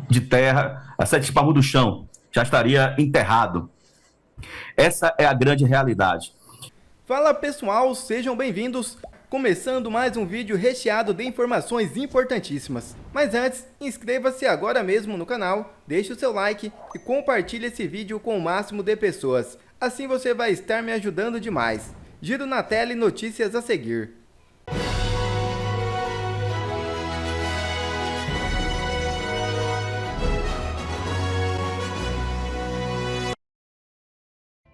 de terra, a 7 palmos do chão, já estaria enterrado. Essa é a grande realidade. Fala pessoal, sejam bem-vindos. Começando mais um vídeo recheado de informações importantíssimas. Mas antes, inscreva-se agora mesmo no canal, deixe o seu like e compartilhe esse vídeo com o máximo de pessoas. Assim você vai estar me ajudando demais. Giro na tela e notícias a seguir.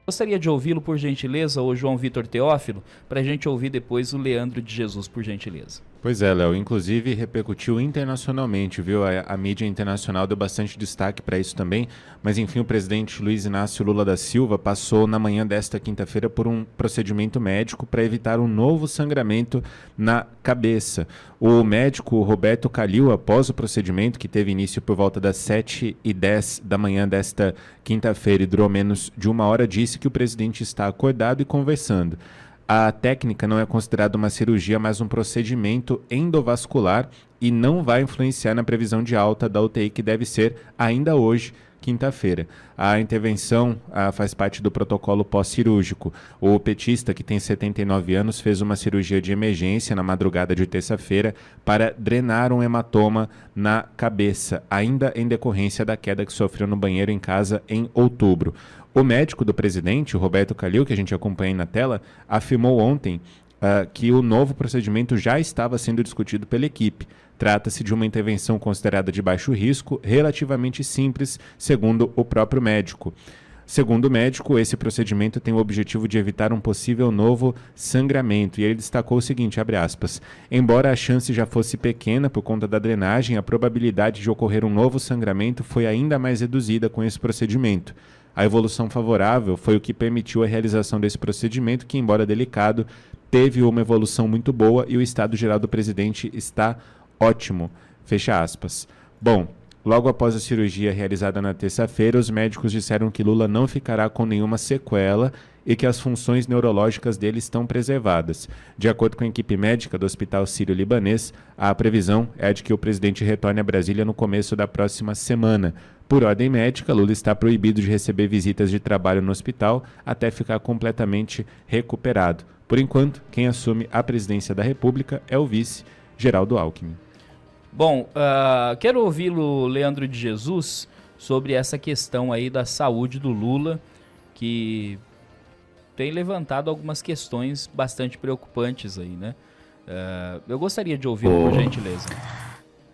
Gostaria de ouvi-lo, por gentileza, o João Vitor Teófilo, para a gente ouvir depois o Leandro de Jesus, por gentileza. Pois é, Léo, inclusive repercutiu internacionalmente, viu? A mídia internacional deu bastante destaque para isso também, mas enfim, o presidente Luiz Inácio Lula da Silva passou na manhã desta quinta-feira por um procedimento médico para evitar um novo sangramento na cabeça. O médico Roberto Calil, após o procedimento, que teve início por volta das 7h10 da manhã desta quinta-feira e durou menos de uma hora, disse que o presidente está acordado e conversando. A técnica não é considerada uma cirurgia, mas um procedimento endovascular e não vai influenciar na previsão de alta da UTI, que deve ser ainda hoje, quinta-feira. A intervenção faz parte do protocolo pós-cirúrgico. O petista, que tem 79 anos, fez uma cirurgia de emergência na madrugada de terça-feira para drenar um hematoma na cabeça, ainda em decorrência da queda que sofreu no banheiro em casa em outubro. O médico do presidente, o Roberto Calil, que a gente acompanha aí na tela, afirmou ontem que o novo procedimento já estava sendo discutido pela equipe. Trata-se de uma intervenção considerada de baixo risco, relativamente simples, segundo o próprio médico. Segundo o médico, esse procedimento tem o objetivo de evitar um possível novo sangramento. E ele destacou o seguinte, abre aspas, embora a chance já fosse pequena por conta da drenagem, a probabilidade de ocorrer um novo sangramento foi ainda mais reduzida com esse procedimento. A evolução favorável foi o que permitiu a realização desse procedimento, que, embora delicado, teve uma evolução muito boa e o estado geral do presidente está ótimo. Fecha aspas. Bom, logo após a cirurgia realizada na terça-feira, os médicos disseram que Lula não ficará com nenhuma sequela e que as funções neurológicas dele estão preservadas. De acordo com a equipe médica do Hospital Sírio-Libanês, a previsão é de que o presidente retorne a Brasília no começo da próxima semana. Por ordem médica, Lula está proibido de receber visitas de trabalho no hospital até ficar completamente recuperado. Por enquanto, quem assume a presidência da República é o vice, Geraldo Alckmin. Bom, quero ouvi-lo, Leandro de Jesus, sobre essa questão aí da saúde do Lula, que tem levantado algumas questões bastante preocupantes aí, né? Eu gostaria de ouvi-lo, por gentileza.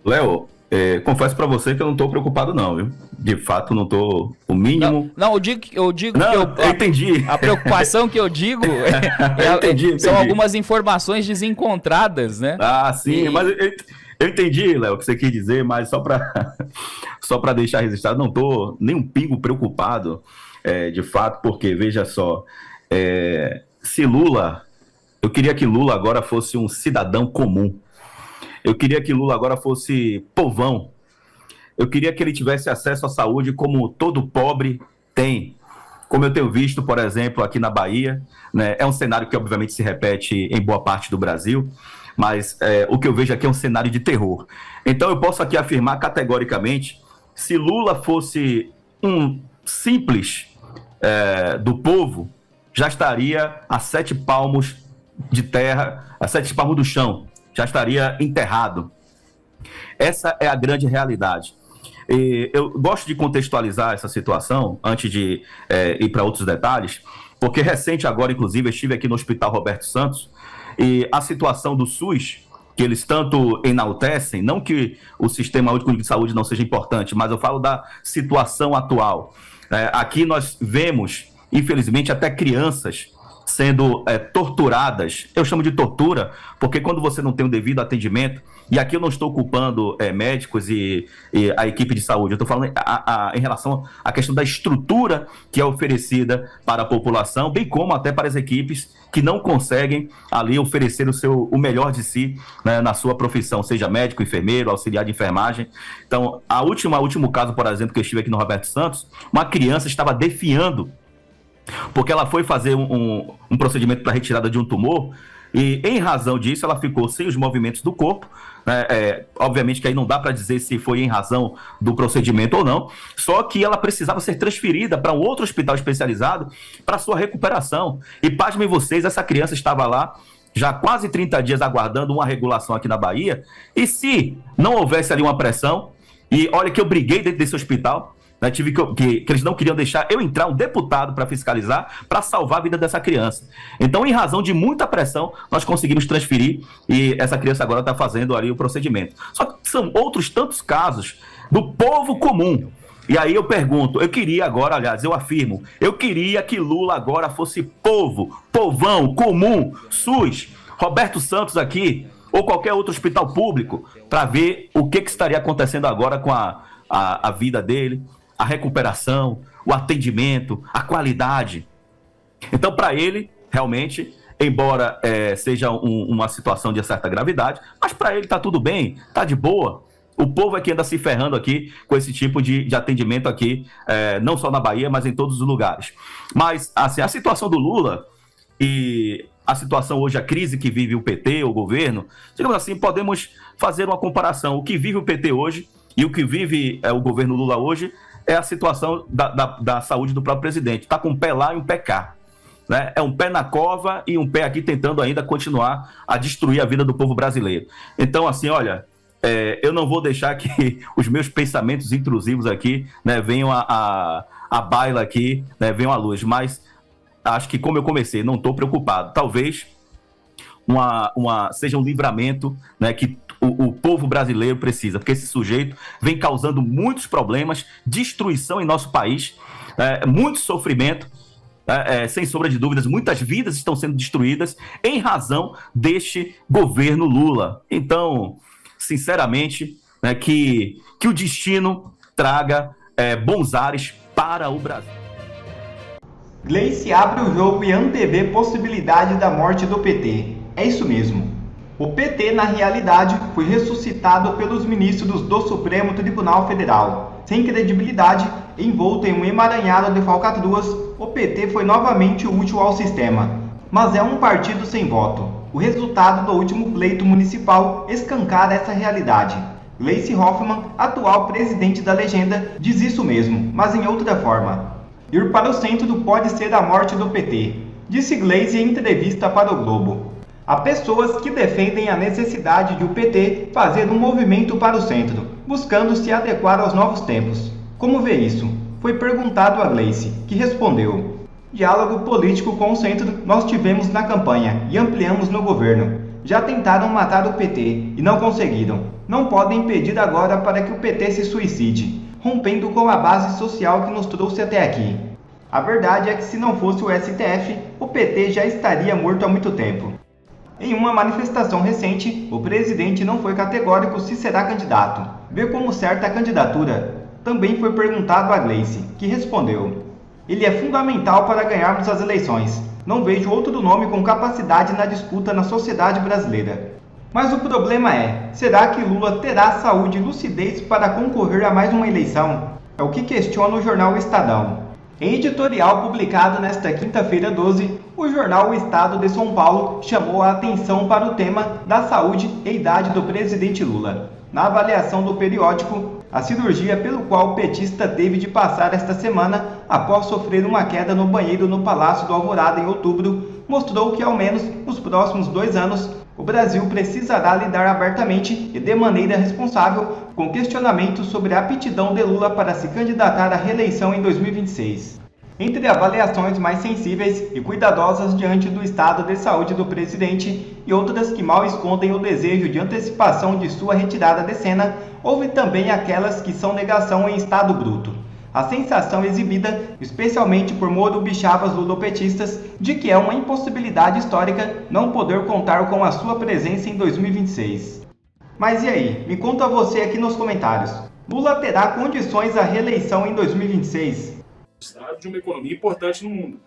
Léo, confesso para você que eu não estou preocupado não, viu? De fato, não estou o mínimo... Não, eu digo não, que eu entendi. A preocupação que eu digo entendi. São algumas informações desencontradas, né? Ah, sim, mas eu entendi, Léo, o que você quis dizer, mas só para deixar registrado, não estou nem um pingo preocupado, de fato, porque, veja só, se Lula... Eu queria que Lula agora fosse um cidadão comum. Eu queria que Lula agora fosse povão. Eu queria que ele tivesse acesso à saúde como todo pobre tem. Como eu tenho visto, por exemplo, aqui na Bahia, né? É um cenário que obviamente se repete em boa parte do Brasil, mas o que eu vejo aqui é um cenário de terror. Então eu posso aqui afirmar categoricamente, se Lula fosse um simples do povo, já estaria a 7 palmos de terra, a 7 palmos do chão, já estaria enterrado. Essa é a grande realidade. E eu gosto de contextualizar essa situação antes de ir para outros detalhes, porque recente agora, inclusive, eu estive aqui no Hospital Roberto Santos e a situação do SUS, que eles tanto enaltecem, não que o Sistema Único de Saúde não seja importante, mas eu falo da situação atual. Aqui nós vemos, infelizmente, até crianças sendo torturadas. Eu chamo de tortura, porque quando você não tem o devido atendimento, e aqui eu não estou culpando médicos e a equipe de saúde, eu estou falando em relação à questão da estrutura que é oferecida para a população, bem como até para as equipes que não conseguem ali oferecer o melhor de si, né, na sua profissão, seja médico, enfermeiro, auxiliar de enfermagem. Então, o último caso, por exemplo, que eu estive aqui no Roberto Santos, uma criança estava defiando porque ela foi fazer um procedimento para retirada de um tumor E, em razão disso, ela ficou sem os movimentos do corpo, né? Obviamente que aí não dá para dizer se foi em razão do procedimento ou não, só que ela precisava ser transferida para um outro hospital especializado para sua recuperação. E, pasmem vocês, essa criança estava lá já há quase 30 dias aguardando uma regulação aqui na Bahia, e se não houvesse ali uma pressão, e olha que eu briguei dentro desse hospital, né, que eles não queriam deixar eu entrar, um deputado, para fiscalizar, para salvar a vida dessa criança. Então, em razão de muita pressão, nós conseguimos transferir e essa criança agora está fazendo ali o procedimento. Só que são outros tantos casos do povo comum. E aí eu pergunto, eu queria agora, aliás, eu afirmo, eu queria que Lula agora fosse povo, povão, comum, SUS, Roberto Santos aqui, ou qualquer outro hospital público, para ver o que estaria acontecendo agora com a vida dele, a recuperação, o atendimento, a qualidade. Então, para ele, realmente, embora seja uma situação de certa gravidade, mas para ele está tudo bem, está de boa. O povo é que anda se ferrando aqui com esse tipo de atendimento aqui, não só na Bahia, mas em todos os lugares. Mas, assim, a situação do Lula e a situação hoje, a crise que vive o PT, o governo, digamos assim, podemos fazer uma comparação. O que vive o PT hoje e o que vive o governo Lula hoje é a situação da saúde do próprio presidente. Está com um pé lá e um pé cá. Né? É um pé na cova e um pé aqui tentando ainda continuar a destruir a vida do povo brasileiro. Então, assim, olha, eu não vou deixar que os meus pensamentos intrusivos aqui, né, venham a baila aqui, né, venham à luz. Mas acho que, como eu comecei, não estou preocupado. Talvez seja um livramento, né, que o povo brasileiro precisa, porque esse sujeito vem causando muitos problemas, destruição em nosso país, muito sofrimento, sem sombra de dúvidas, muitas vidas estão sendo destruídas em razão deste governo Lula. Então, sinceramente, né, que o destino traga bons ares para o Brasil. Gleice abre o jogo e antevê possibilidade da morte do PT. É isso mesmo. O PT, na realidade, foi ressuscitado pelos ministros do Supremo Tribunal Federal. Sem credibilidade, envolto em um emaranhado de falcatruas, o PT foi novamente útil ao sistema. Mas é um partido sem voto. O resultado do último pleito municipal escancara essa realidade. Gleice Hoffmann, atual presidente da legenda, diz isso mesmo, mas em outra forma. Ir para o centro pode ser a morte do PT, disse Gleice em entrevista para o Globo. Há pessoas que defendem a necessidade de o PT fazer um movimento para o centro, buscando se adequar aos novos tempos. Como vê isso? Foi perguntado a Gleice, que respondeu: diálogo político com o centro nós tivemos na campanha e ampliamos no governo. Já tentaram matar o PT e não conseguiram. Não podem pedir agora para que o PT se suicide, rompendo com a base social que nos trouxe até aqui. A verdade é que se não fosse o STF, o PT já estaria morto há muito tempo. Em uma manifestação recente, o presidente não foi categórico se será candidato. Vê como certa a candidatura. Também foi perguntado a Gleice, que respondeu: ele é fundamental para ganharmos as eleições. Não vejo outro nome com capacidade na disputa na sociedade brasileira. Mas o problema será que Lula terá saúde e lucidez para concorrer a mais uma eleição? É o que questiona o jornal Estadão. Em editorial publicado nesta quinta-feira 12, o jornal O Estado de São Paulo chamou a atenção para o tema da saúde e idade do presidente Lula. Na avaliação do periódico, a cirurgia pelo qual o petista teve de passar esta semana após sofrer uma queda no banheiro no Palácio do Alvorada em outubro, mostrou que ao menos nos próximos 2 anos, o Brasil precisará lidar abertamente e de maneira responsável com questionamentos sobre a aptidão de Lula para se candidatar à reeleição em 2026. Entre avaliações mais sensíveis e cuidadosas diante do estado de saúde do presidente e outras que mal escondem o desejo de antecipação de sua retirada de cena, houve também aquelas que são negação em estado bruto. A sensação exibida, especialmente por morubixabas lulopetistas, de que é uma impossibilidade histórica não poder contar com a sua presença em 2026. Mas e aí? Me conta você aqui nos comentários. Lula terá condições à reeleição em 2026? De uma economia importante no mundo.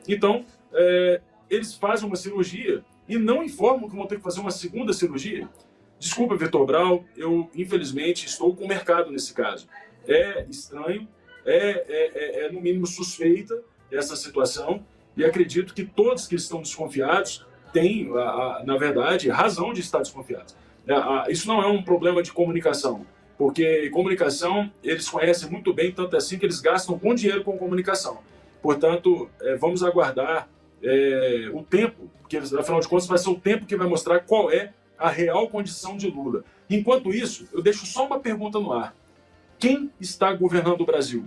Então, eles fazem uma cirurgia e não informam que vão ter que fazer uma segunda cirurgia. Desculpa, Vitor Brau, eu infelizmente estou com o mercado nesse caso. É estranho, no mínimo suspeita essa situação, e acredito que todos que estão desconfiados têm, na verdade, razão de estar desconfiados. Isso não é um problema de comunicação, porque comunicação eles conhecem muito bem, tanto assim que eles gastam com dinheiro com comunicação. Portanto, vamos aguardar o tempo, porque afinal de contas vai ser o tempo que vai mostrar qual é a real condição de Lula. Enquanto isso, eu deixo só uma pergunta no ar. Quem está governando o Brasil?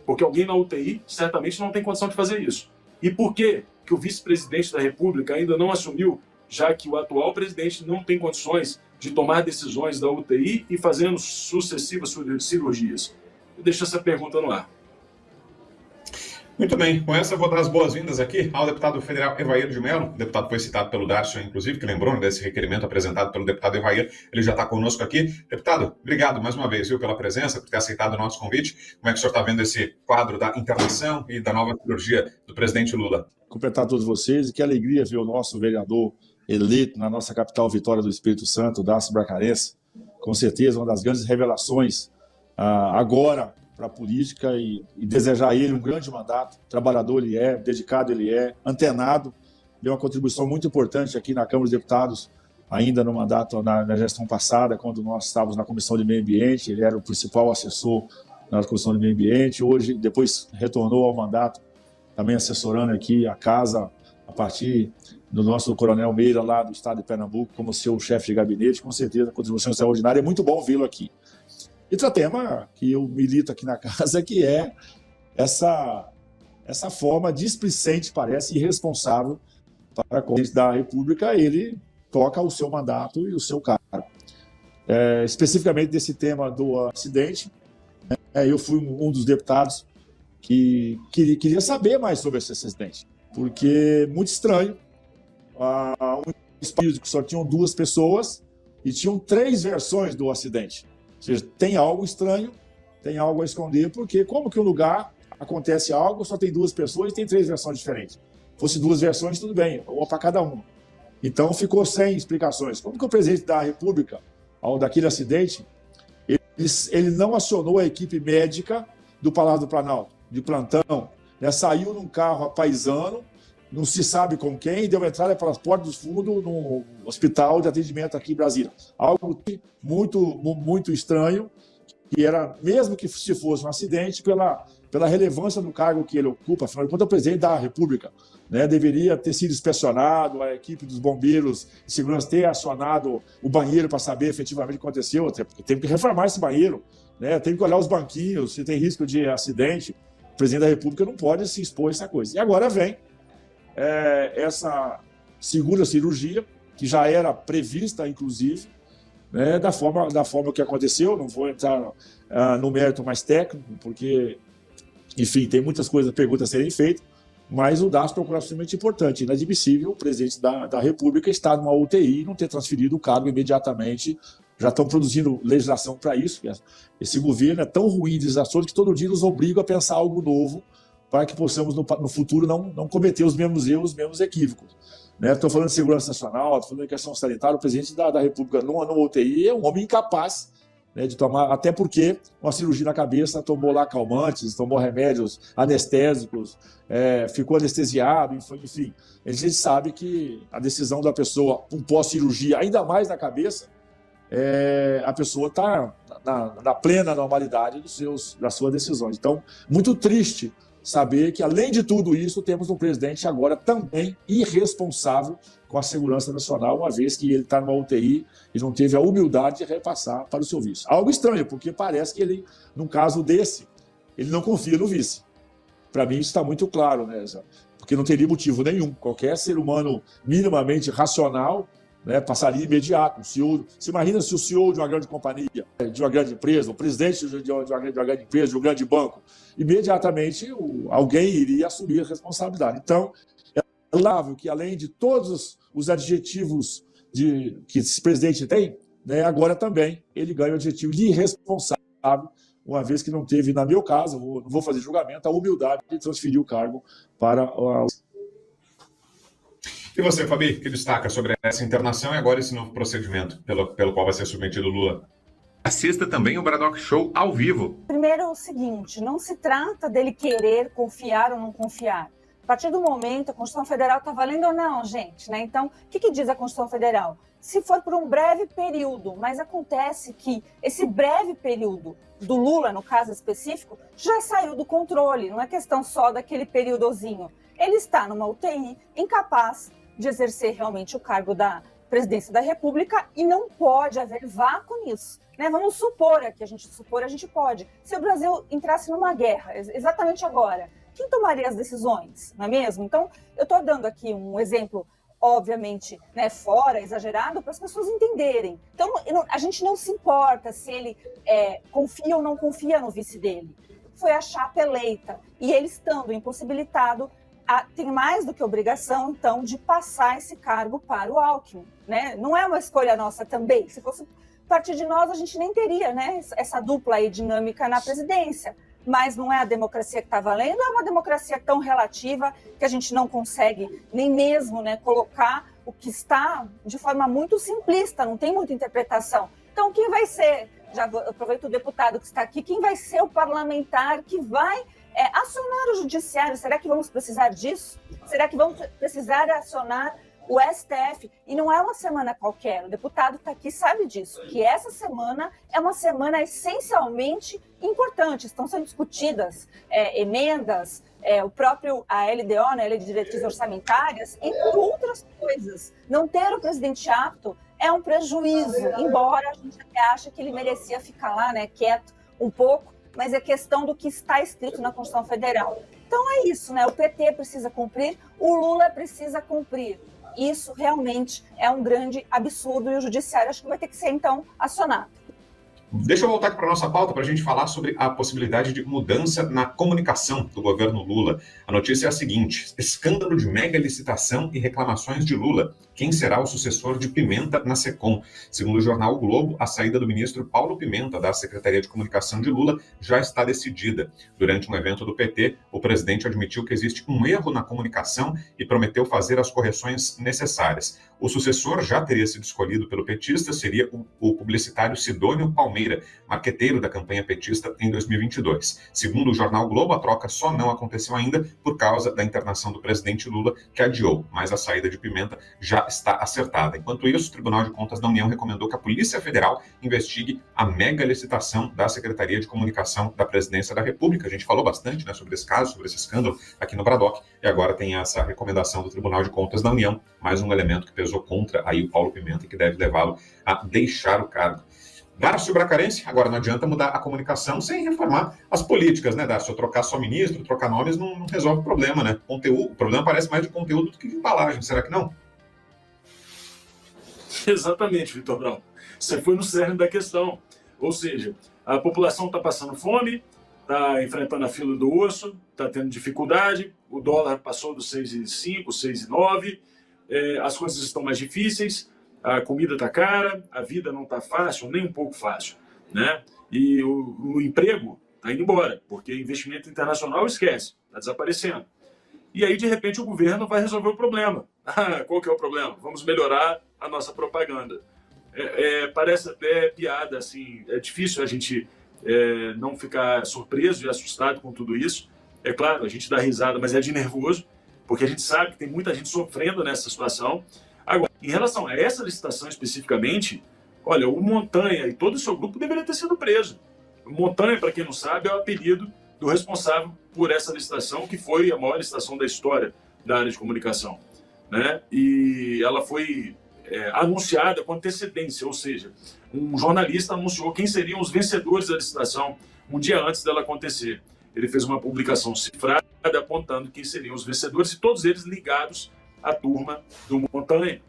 Porque alguém na UTI certamente não tem condição de fazer isso. E por que o vice-presidente da República ainda não assumiu, já que o atual presidente não tem condições de tomar decisões da UTI e fazendo sucessivas cirurgias? Eu deixo essa pergunta no ar. Muito bem, com essa eu vou dar as boas-vindas aqui ao deputado federal Evair de Mello. O deputado foi citado pelo Darcio, inclusive, que lembrou desse requerimento apresentado pelo deputado Evair. Ele já está conosco aqui. Deputado, obrigado mais uma vez, viu, pela presença, por ter aceitado o nosso convite. Como é que o senhor está vendo esse quadro da internação e da nova cirurgia do presidente Lula? Cumprimentar todos vocês e que alegria ver o nosso vereador eleito na nossa capital Vitória do Espírito Santo, Darcio Bracarense. Com certeza uma das grandes revelações agora para a política e desejar a ele um grande mandato. Trabalhador ele é, dedicado ele é, antenado, deu uma contribuição muito importante aqui na Câmara dos Deputados, ainda no mandato, na gestão passada, quando nós estávamos na Comissão de Meio Ambiente, ele era o principal assessor na Comissão de Meio Ambiente, hoje, depois retornou ao mandato, também assessorando aqui a casa, a partir do nosso Coronel Meira, lá do estado de Pernambuco, como seu chefe de gabinete, com certeza a contribuição extraordinária, é muito bom vê-lo aqui. E outro tema que eu milito aqui na casa, que é essa forma displicente, parece, irresponsável para o presidente da República, ele toca o seu mandato e o seu cargo. Especificamente desse tema do acidente, eu fui um dos deputados que queria saber mais sobre esse acidente, porque muito estranho, um espírito que só tinham 2 pessoas e tinham 3 versões do acidente. Ou seja, tem algo estranho, tem algo a esconder, porque como que um lugar acontece algo, só tem 2 pessoas e tem 3 versões diferentes. Se fosse 2 versões, tudo bem, uma para cada uma. Então ficou sem explicações. Como que o presidente da República, daquele acidente, ele não acionou a equipe médica do Palácio do Planalto, de plantão, né? Saiu num carro apaisano, não se sabe com quem, e deu entrada pelas portas dos fundos no hospital de atendimento aqui em Brasília. Algo muito estranho, que era, mesmo que se fosse um acidente, pela relevância do cargo que ele ocupa, afinal de contas, é o presidente da República, né? Deveria ter sido inspecionado, a equipe dos bombeiros de segurança ter acionado o banheiro para saber efetivamente o que aconteceu, porque tem que reformar esse banheiro, né? Tem que olhar os banquinhos, se tem risco de acidente. O presidente da República não pode se expor a essa coisa. E agora vem essa segunda cirurgia, que já era prevista, inclusive, né, da forma que aconteceu. Não vou entrar no mérito mais técnico, porque, enfim, tem muitas perguntas a serem feitas, mas o Darcio procurou absolutamente importante, inadmissível o presidente da República estar numa UTI e não ter transferido o cargo imediatamente. Já estão produzindo legislação para isso. Esse governo é tão ruim e desastroso que todo dia nos obriga a pensar algo novo para que possamos, no futuro, não cometer os mesmos erros, os mesmos equívocos. Estou falando de segurança nacional, estou falando de questão sanitária. O presidente da República, numa UTI, é um homem incapaz, né, de tomar, até porque uma cirurgia na cabeça, tomou lá calmantes, tomou remédios anestésicos, ficou anestesiado, enfim. A gente sabe que a decisão da pessoa, um pós-cirurgia, ainda mais na cabeça, a pessoa está na plena normalidade das suas decisões. Então, muito triste saber que, além de tudo isso, temos um presidente agora também irresponsável com a segurança nacional, uma vez que ele está numa UTI e não teve a humildade de repassar para o seu vice. Algo estranho, porque parece que ele, num caso desse, ele não confia no vice. Para mim, isso está muito claro, né, Zé? Porque não teria motivo nenhum. Qualquer ser humano minimamente racional, né, passaria imediato. Você imagina se o CEO de uma grande companhia, de uma grande empresa, o presidente de uma grande empresa, de um grande banco, imediatamente alguém iria assumir a responsabilidade. Então, é louvável que, além de todos os adjetivos que esse presidente tem, né, agora também ele ganha o adjetivo de irresponsável, uma vez que não teve, no meu caso, não vou fazer julgamento, a humildade de transferir o cargo para o... E você, Fabi, que destaca sobre essa internação e agora esse novo procedimento pelo qual vai ser submetido o Lula? Assista também o Bradock Show ao vivo. Primeiro é o seguinte, não se trata dele querer confiar ou não confiar, partir do momento, a Constituição Federal está valendo ou não, gente, né? Então, o que diz a Constituição Federal? Se for por um breve período, mas acontece que esse breve período do Lula, no caso específico, já saiu do controle, não é questão só daquele períodozinho. Ele está numa UTI, incapaz de exercer realmente o cargo da presidência da República e não pode haver vácuo nisso. Né? Vamos supor aqui, a gente pode. Se o Brasil entrasse numa guerra, exatamente agora, quem tomaria as decisões, não é mesmo? Então, eu estou dando aqui um exemplo, obviamente, né, fora, exagerado, para as pessoas entenderem. Então, a gente não se importa se ele confia ou não confia no vice dele. Foi a chapa eleita. E ele, estando impossibilitado, tem mais do que obrigação, então, de passar esse cargo para o Alckmin. Né? Não é uma escolha nossa também. Se fosse partir de nós, a gente nem teria, né, essa dupla aí dinâmica na presidência. Mas não é a democracia que está valendo, é uma democracia tão relativa que a gente não consegue nem mesmo, né, colocar o que está de forma muito simplista, não tem muita interpretação. Então, quem vai ser, já aproveito o deputado que está aqui, quem vai ser o parlamentar que vai acionar o judiciário? Será que vamos precisar disso? Será que vamos precisar acionar o STF? E não é uma semana qualquer, o deputado está aqui, sabe disso, que essa semana é uma semana essencialmente importante, estão sendo discutidas emendas, a LDO, né, Lei de Diretrizes Orçamentárias, entre outras coisas. Não ter o presidente apto é um prejuízo, embora a gente até ache que ele merecia ficar lá, né, quieto um pouco, mas é questão do que está escrito na Constituição Federal. Então é isso, né? O PT precisa cumprir, o Lula precisa cumprir. Isso realmente é um grande absurdo e o judiciário acho que vai ter que ser, então, acionado. Deixa eu voltar aqui para a nossa pauta para a gente falar sobre a possibilidade de mudança na comunicação do governo Lula. A notícia é a seguinte: escândalo de mega licitação e reclamações de Lula. Quem será o sucessor de Pimenta na SECOM? Segundo o jornal o Globo, a saída do ministro Paulo Pimenta da Secretaria de Comunicação de Lula já está decidida. Durante um evento do PT, o presidente admitiu que existe um erro na comunicação e prometeu fazer as correções necessárias. O sucessor já teria sido escolhido pelo petista, seria o publicitário Sidônio Palmeira, marqueteiro da campanha petista em 2022. Segundo o jornal Globo, a troca só não aconteceu ainda por causa da internação do presidente Lula, que adiou, mas a saída de Pimenta já está acertada. Enquanto isso, o Tribunal de Contas da União recomendou que a Polícia Federal investigue a mega licitação da Secretaria de Comunicação da Presidência da República. A gente falou bastante, né, sobre esse caso, sobre esse escândalo aqui no Bradock, e agora tem essa recomendação do Tribunal de Contas da União, mais um elemento que pesou contra aí o Paulo Pimenta e que deve levá-lo a deixar o cargo. Darcio Bracarense, agora não adianta mudar a comunicação sem reformar as políticas, né, Darcio? Trocar só ministro, trocar nomes não resolve o problema, né? O problema parece mais de conteúdo do que de embalagem, será que não? Exatamente, Vitor Brown. Você foi no cerne da questão. Ou seja, a população está passando fome, está enfrentando a fila do osso, está tendo dificuldade, o dólar passou dos 6,5, 6,9, as coisas estão mais difíceis, a comida está cara, a vida não está fácil, nem um pouco fácil, né? E o emprego está indo embora, porque investimento internacional esquece, está desaparecendo. E aí, de repente, o governo vai resolver o problema. Qual que é o problema? Vamos melhorar a nossa propaganda. Parece até piada, assim, é difícil a gente não ficar surpreso e assustado com tudo isso. É claro, a gente dá risada, mas é de nervoso, porque a gente sabe que tem muita gente sofrendo nessa situação. Agora, em relação a essa licitação especificamente, olha, o Montanha e todo o seu grupo deveria ter sido preso. O Montanha, para quem não sabe, é o apelido do responsável por essa licitação, que foi a maior licitação da história da área de comunicação, né? E ela foi anunciada com antecedência, ou seja, um jornalista anunciou quem seriam os vencedores da licitação um dia antes dela acontecer. Ele fez uma publicação cifrada apontando quem seriam os vencedores e todos eles ligados à turma do Montanha.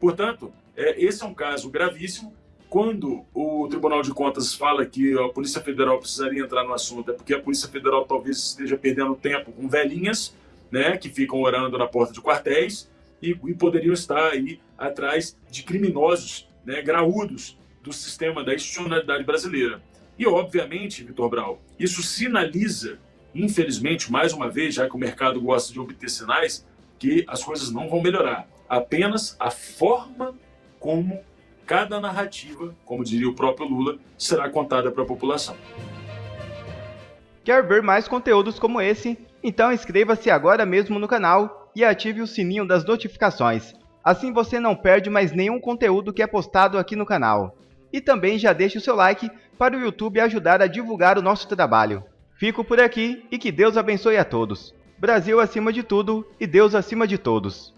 Portanto, esse é um caso gravíssimo. Quando o Tribunal de Contas fala que a Polícia Federal precisaria entrar no assunto, é porque a Polícia Federal talvez esteja perdendo tempo com velhinhas, né, que ficam orando na porta de quartéis e poderiam estar aí atrás de criminosos, né, graúdos do sistema da institucionalidade brasileira. E, obviamente, Vitor Brau, isso sinaliza, infelizmente, mais uma vez, já que o mercado gosta de obter sinais, que as coisas não vão melhorar. Apenas a forma como cada narrativa, como diria o próprio Lula, será contada para a população. Quer ver mais conteúdos como esse? Então inscreva-se agora mesmo no canal e ative o sininho das notificações. Assim você não perde mais nenhum conteúdo que é postado aqui no canal. E também já deixe o seu like para o YouTube ajudar a divulgar o nosso trabalho. Fico por aqui e que Deus abençoe a todos. Brasil acima de tudo e Deus acima de todos.